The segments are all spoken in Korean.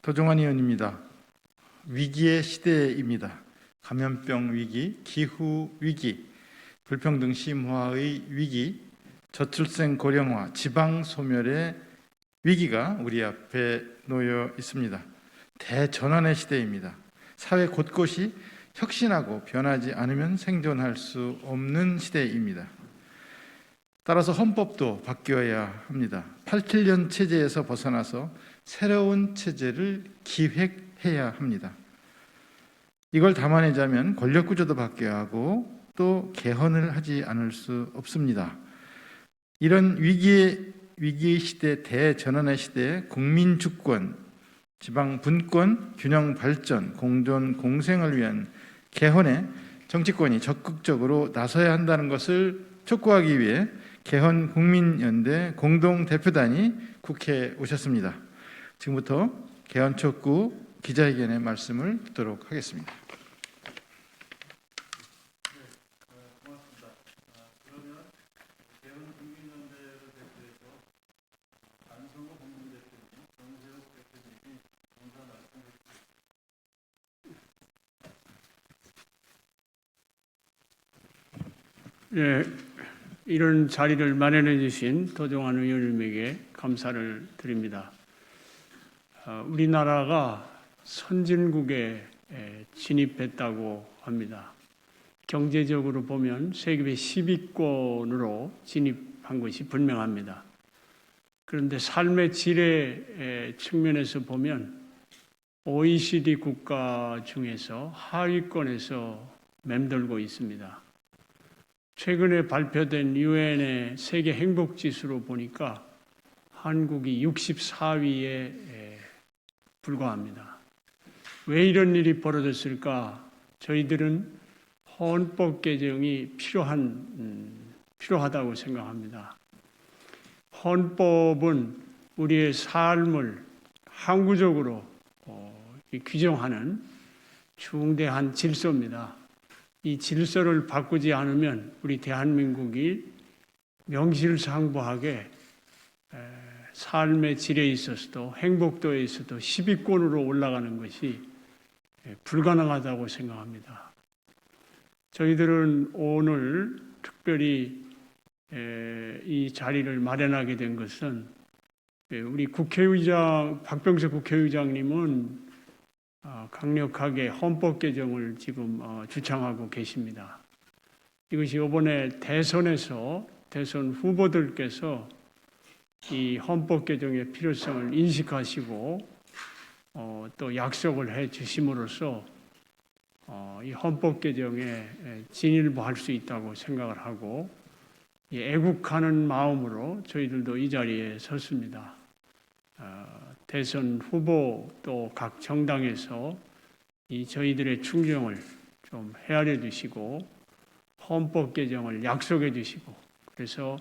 도종환 의원입니다. 위기의 시대입니다. 감염병 위기, 기후 위기, 불평등 심화의 위기, 저출생 고령화, 지방 소멸의 위기가 우리 앞에 놓여 있습니다. 대전환의 시대입니다. 사회 곳곳이 혁신하고 변하지 않으면 생존할 수 없는 시대입니다. 따라서 헌법도 바뀌어야 합니다. 87년 체제에서 벗어나서 새로운 체제를 기획해야 합니다. 이걸 담아내자면 권력구조도 바뀌어야 하고 또 개헌을 하지 않을 수 없습니다. 이런 위기의 시대, 대전환의 시대에 국민 주권, 지방 분권, 균형 발전, 공존 공생을 위한 개헌에 정치권이 적극적으로 나서야 한다는 것을 촉구하기 위해 개헌 국민연대 공동대표단이 국회에 오셨습니다. 지금부터 개헌 촉구 기자회견의 말씀을 듣도록 하겠습니다. 고맙습니다. 그러면 개헌 국민연대를 대표해서 안성호 공동대표님, 정세욱 대표님이 인사 말씀해 주십시오. 예. 이런 자리를 마련해 주신 도종환 의원님에게 감사를 드립니다. 우리나라가 선진국에 진입했다고 합니다. 경제적으로 보면 세계 10위권으로 진입한 것이 분명합니다. 그런데 삶의 질의 측면에서 보면 OECD 국가 중에서 하위권에서 맴돌고 있습니다. 최근에 발표된 유엔의 세계 행복 지수로 보니까 한국이 64위에 불과합니다. 왜 이런 일이 벌어졌을까? 저희들은 헌법 개정이 필요하다고 생각합니다. 헌법은 우리의 삶을 항구적으로 규정하는 중대한 질서입니다. 이 질서를 바꾸지 않으면 우리 대한민국이 명실상부하게 삶의 질에 있어서도 행복도에 있어도 10위권으로 올라가는 것이 불가능하다고 생각합니다. 저희들은 오늘 특별히 이 자리를 마련하게 된 것은 우리 박병석 국회의장님은 강력하게 헌법 개정을 지금 주창하고 계십니다. 이것이 이번에 대선에서 대선 후보들께서 이 헌법 개정의 필요성을 인식하시고 또 약속을 해 주심으로써 이 헌법 개정에 진일보할 수 있다고 생각을 하고 애국하는 마음으로 저희들도 이 자리에 섰습니다. 대선 후보 또 각 정당에서 이 저희들의 충정을 좀 헤아려 주시고 헌법 개정을 약속해 주시고 그래서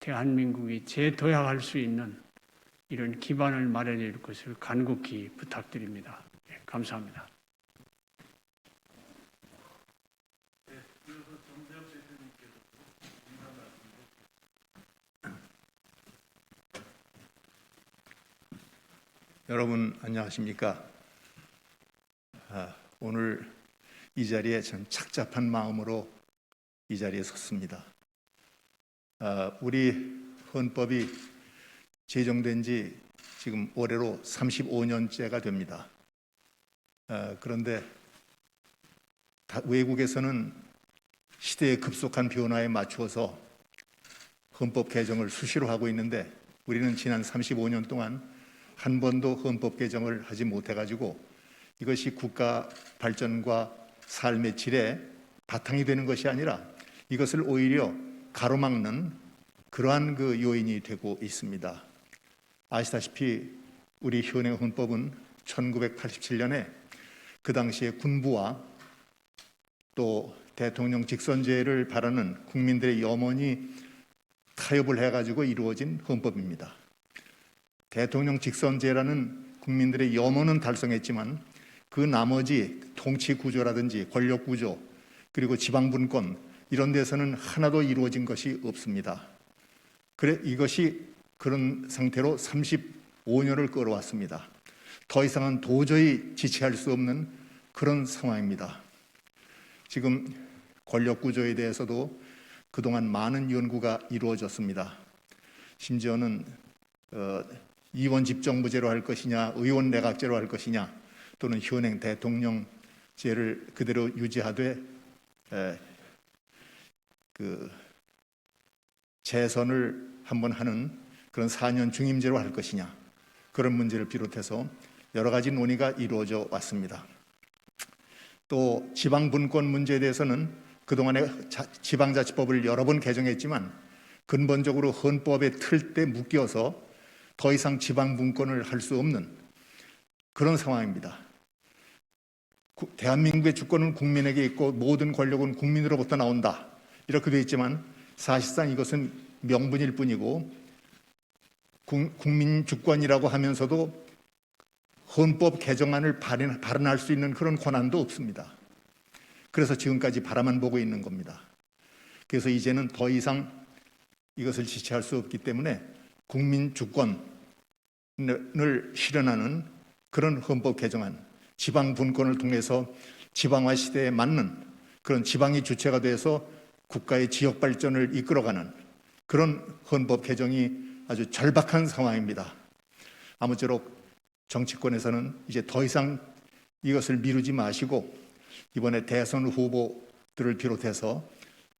대한민국이 재도약할 수 있는 이런 기반을 마련해 줄 것을 간곡히 부탁드립니다. 감사합니다. 여러분 안녕하십니까? 오늘 이 자리에 참 착잡한 마음으로 이 자리에 섰습니다. 우리 헌법이 제정된 지 지금 올해로 35년째가 됩니다. 그런데 외국에서는 시대의 급속한 변화에 맞추어서 헌법 개정을 수시로 하고 있는데 우리는 지난 35년 동안 한 번도 헌법 개정을 하지 못해가지고 이것이 국가 발전과 삶의 질에 바탕이 되는 것이 아니라 이것을 오히려 가로막는 그러한 요인이 되고 있습니다. 아시다시피 우리 현행 헌법은 1987년에 그 당시에 군부와 또 대통령 직선제를 바라는 국민들의 염원이 타협을 해가지고 이루어진 헌법입니다. 대통령 직선제라는 국민들의 염원은 달성했지만 그 나머지 통치 구조라든지 권력 구조 그리고 지방 분권 이런 데서는 하나도 이루어진 것이 없습니다. 이것이 그런 상태로 5년을 끌어왔습니다. 더 이상은 도저히 지체할 수 없는 그런 상황입니다. 지금 권력 구조에 대해서도 그동안 많은 연구가 이루어졌습니다. 심지어는 이원 집정부제로 할 것이냐, 의원 내각제로 할 것이냐, 또는 현행 대통령제를 그대로 유지하되 재선을 한번 하는 그런 4년 중임제로 할 것이냐, 그런 문제를 비롯해서 여러 가지 논의가 이루어져 왔습니다. 또 지방분권 문제에 대해서는 그동안에 지방자치법을 여러 번 개정했지만 근본적으로 헌법의 틀에 묶여서 더 이상 지방분권을 할 수 없는 그런 상황입니다. 대한민국의 주권은 국민에게 있고 모든 권력은 국민으로부터 나온다, 이렇게 되어 있지만 사실상 이것은 명분일 뿐이고 국민 주권이라고 하면서도 헌법 개정안을 발의할 수 있는 그런 권한도 없습니다. 그래서 지금까지 바라만 보고 있는 겁니다. 그래서 이제는 더 이상 이것을 지체할 수 없기 때문에 국민 주권을 실현하는 그런 헌법 개정안, 지방 분권을 통해서 지방화 시대에 맞는 그런 지방이 주체가 돼서 국가의 지역 발전을 이끌어가는 그런 헌법 개정이 아주 절박한 상황입니다. 아무쪼록 정치권에서는 이제 더 이상 이것을 미루지 마시고 이번에 대선 후보들을 비롯해서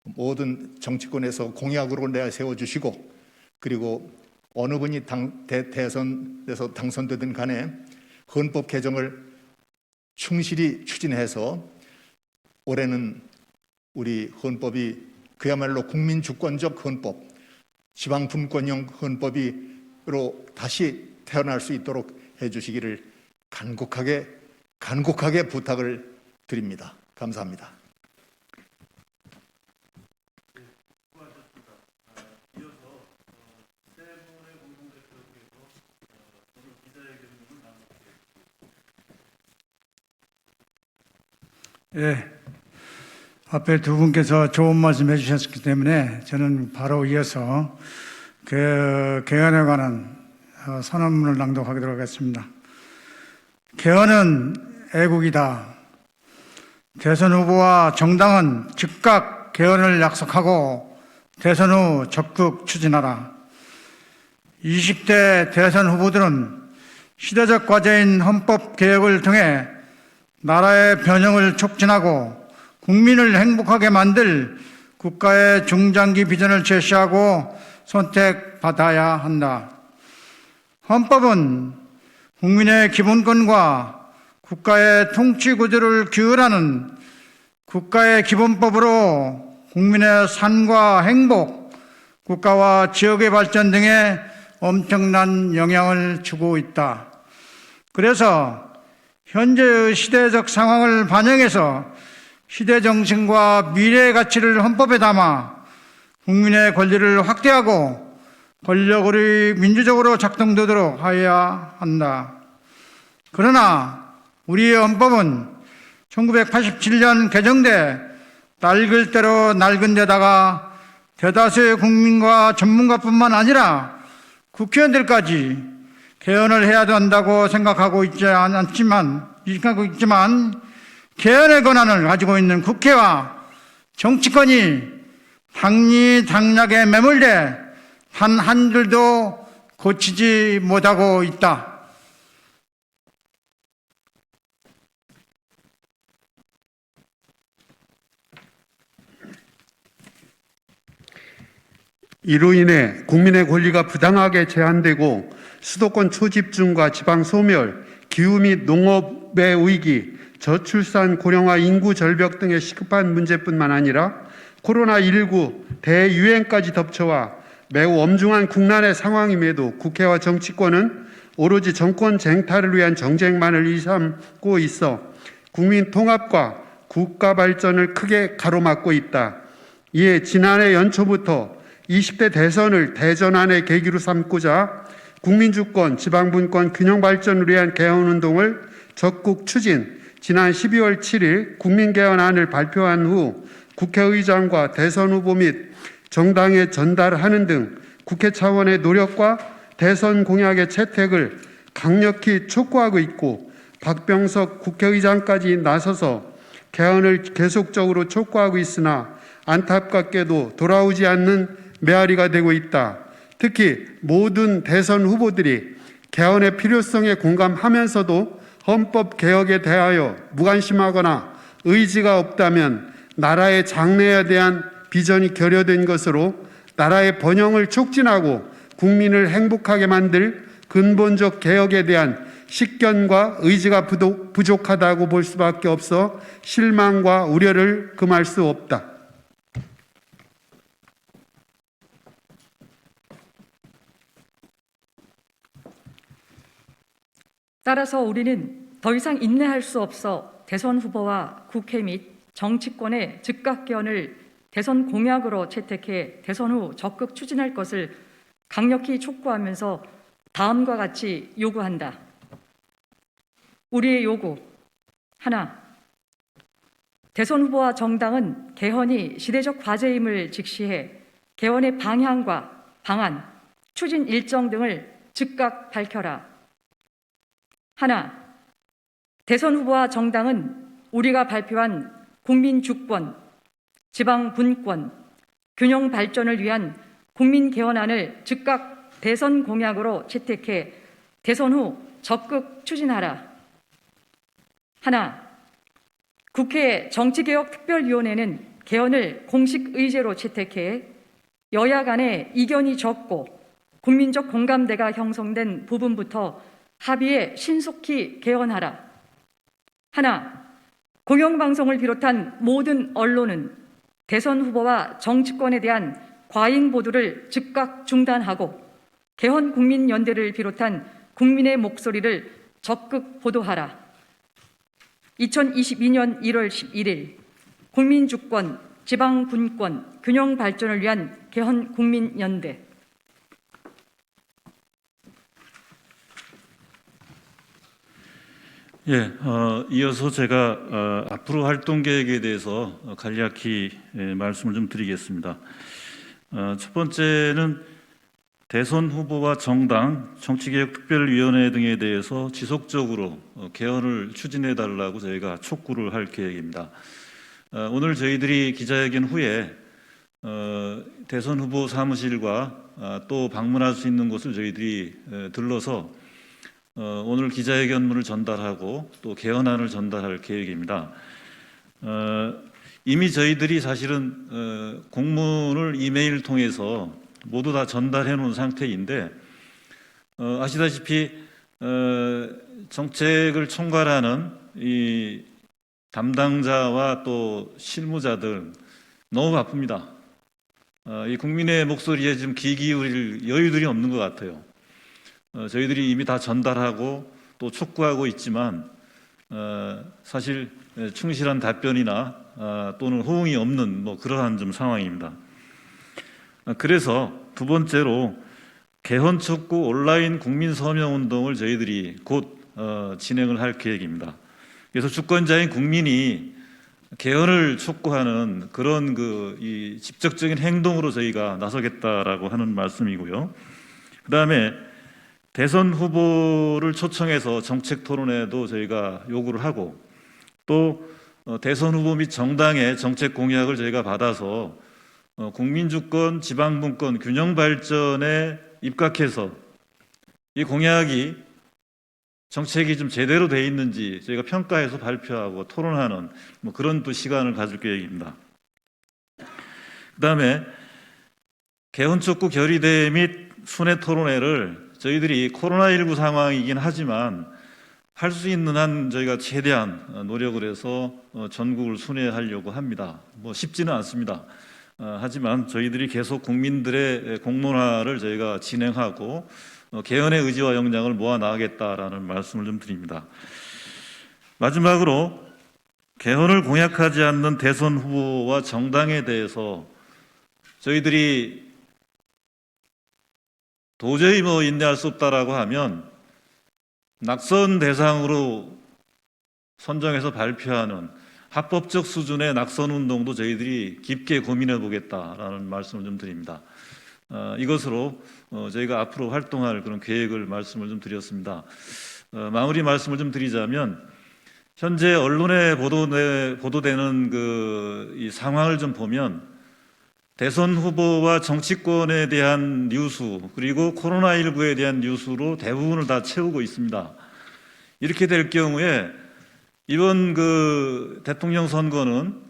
모든 정치권에서 공약으로 내세워주시고, 그리고 어느 분이 대선에서 당선되든 간에 헌법 개정을 충실히 추진해서 올해는 우리 헌법이 그야말로 국민주권적 헌법, 지방분권형 헌법으로 다시 태어날 수 있도록 해주시기를 간곡하게 부탁을 드립니다. 감사합니다. 수고하셨습니다. 이어서 세 분의 공동대표께서 오늘 기자회견을 나누겠습니다. 예, 앞에 두 분께서 좋은 말씀 해주셨기 때문에 저는 바로 이어서 그 개헌에 관한 선언문을 낭독하도록 하겠습니다. 개헌은 애국이다. 대선 후보와 정당은 즉각 개헌을 약속하고 대선 후 적극 추진하라. 20대 대선 후보들은 시대적 과제인 헌법 개혁을 통해 나라의 변형을 촉진하고 국민을 행복하게 만들 국가의 중장기 비전을 제시하고 선택받아야 한다. 헌법은 국민의 기본권과 국가의 통치 구조를 규율하는 국가의 기본법으로 국민의 삶과 행복, 국가와 지역의 발전 등에 엄청난 영향을 주고 있다. 그래서 현재의 시대적 상황을 반영해서 시대 정신과 미래의 가치를 헌법에 담아 국민의 권리를 확대하고 권력이 민주적으로 작동되도록 하여야 한다. 그러나 우리의 헌법은 1987년 개정돼 낡을 대로 낡은 데다가 대다수의 국민과 전문가뿐만 아니라 국회의원들까지 개헌을 해야 한다고 생각하고 있지만 개헌의 권한을 가지고 있는 국회와 정치권이 당리당략에 매몰돼 단 한 줄도 고치지 못하고 있다. 이로 인해 국민의 권리가 부당하게 제한되고 수도권 초집중과 지방 소멸, 기후 및 농업의 위기, 저출산, 고령화, 인구 절벽 등의 시급한 문제뿐만 아니라 코로나19 대유행까지 덮쳐와 매우 엄중한 국난의 상황임에도 국회와 정치권은 오로지 정권 쟁탈을 위한 정쟁만을 일삼고 있어 국민 통합과 국가 발전을 크게 가로막고 있다. 이에 지난해 연초부터 20대 대선을 대전환의 계기로 삼고자 국민주권, 지방분권 균형 발전을 위한 개헌운동을 적극 추진, 지난 12월 7일 국민개헌안을 발표한 후 국회의장과 대선 후보 및 정당에 전달하는 등 국회 차원의 노력과 대선 공약의 채택을 강력히 촉구하고 있고 박병석 국회의장까지 나서서 개헌을 계속적으로 촉구하고 있으나 안타깝게도 돌아오지 않는 메아리가 되고 있다. 특히 모든 대선 후보들이 개헌의 필요성에 공감하면서도 헌법 개혁에 대하여 무관심하거나 의지가 없다면 나라의 장래에 대한 비전이 결여된 것으로 나라의 번영을 촉진하고 국민을 행복하게 만들 근본적 개혁에 대한 식견과 의지가 부족하다고 볼 수밖에 없어 실망과 우려를 금할 수 없다. 따라서 우리는 더 이상 인내할 수 없어 대선 후보와 국회 및 정치권의 즉각 개헌을 대선 공약으로 채택해 대선 후 적극 추진할 것을 강력히 촉구하면서 다음과 같이 요구한다. 우리의 요구 하나, 대선 후보와 정당은 개헌이 시대적 과제임을 직시해 개헌의 방향과 방안, 추진 일정 등을 즉각 밝혀라. 하나, 대선 후보와 정당은 우리가 발표한 국민 주권, 지방 분권, 균형 발전을 위한 국민 개헌안을 즉각 대선 공약으로 채택해 대선 후 적극 추진하라. 하나, 국회 정치개혁특별위원회는 개헌을 공식 의제로 채택해 여야 간의 이견이 적고 국민적 공감대가 형성된 부분부터 합의에 신속히 개헌하라. 하나, 공영방송을 비롯한 모든 언론은 대선 후보와 정치권에 대한 과잉 보도를 즉각 중단하고 개헌 국민연대를 비롯한 국민의 목소리를 적극 보도하라. 2022년 1월 11일 국민주권, 지방분권, 균형 발전을 위한 개헌 국민연대. 예, 이어서 제가 앞으로 활동 계획에 대해서 간략히 말씀을 좀 드리겠습니다. 첫 번째는 대선 후보와 정당, 정치개혁특별위원회 등에 대해서 지속적으로 개헌을 추진해 달라고 저희가 촉구를 할 계획입니다. 오늘 저희들이 기자회견 후에 대선 후보 사무실과 또 방문할 수 있는 곳을 저희들이 들러서 오늘 기자회견문을 전달하고 또 개헌안을 전달할 계획입니다. 이미 저희들이 사실은 공문을 이메일 통해서 모두 다 전달해 놓은 상태인데 아시다시피 정책을 총괄하는 이 담당자와 또 실무자들 너무 바쁩니다. 이 국민의 목소리에 지금 귀 기울일 여유들이 없는 것 같아요. 저희들이 이미 다 전달하고 또 촉구하고 있지만 사실 충실한 답변이나 또는 호응이 없는 그러한 좀 상황입니다. 그래서 두 번째로 개헌 촉구 온라인 국민 서명 운동을 저희들이 곧 진행을 할 계획입니다. 그래서 주권자인 국민이 개헌을 촉구하는 그런 이 직접적인 행동으로 저희가 나서겠다라고 하는 말씀이고요. 그다음에 대선 후보를 초청해서 정책 토론회도 저희가 요구를 하고 또 대선 후보 및 정당의 정책 공약을 저희가 받아서 국민주권, 지방분권, 균형 발전에 입각해서 이 공약이 정책이 좀 제대로 돼 있는지 저희가 평가해서 발표하고 토론하는 그런 또 시간을 가질 계획입니다. 그다음에 개헌 촉구 결의대회 및 순회 토론회를 저희들이 코로나19 상황이긴 하지만 할 수 있는 한 저희가 최대한 노력을 해서 전국을 순회하려고 합니다. 쉽지는 않습니다. 하지만 저희들이 계속 국민들의 공론화를 저희가 진행하고 개헌의 의지와 역량을 모아 나가겠다라는 말씀을 좀 드립니다. 마지막으로 개헌을 공약하지 않는 대선 후보와 정당에 대해서 저희들이 도저히 인내할 수 없다라고 하면 낙선 대상으로 선정해서 발표하는 합법적 수준의 낙선 운동도 저희들이 깊게 고민해 보겠다라는 말씀을 좀 드립니다. 이것으로 저희가 앞으로 활동할 그런 계획을 말씀을 좀 드렸습니다. 마무리 말씀을 좀 드리자면 현재 언론에 보도되는 이 상황을 좀 보면 대선 후보와 정치권에 대한 뉴스 그리고 코로나19에 대한 뉴스로 대부분을 다 채우고 있습니다. 이렇게 될 경우에 이번 대통령 선거는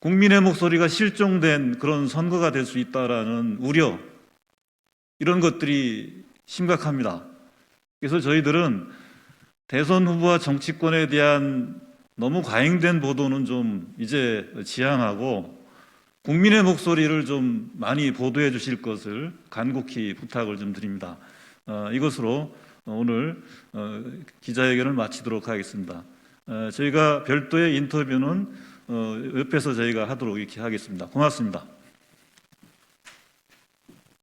국민의 목소리가 실종된 그런 선거가 될 수 있다라는 우려, 이런 것들이 심각합니다. 그래서 저희들은 대선 후보와 정치권에 대한 너무 과잉된 보도는 좀 이제 지양하고 국민의 목소리를 좀 많이 보도해 주실 것을 간곡히 부탁을 좀 드립니다. 이것으로 오늘 기자회견을 마치도록 하겠습니다. 저희가 별도의 인터뷰는 옆에서 저희가 하도록 이렇게 하겠습니다. 고맙습니다.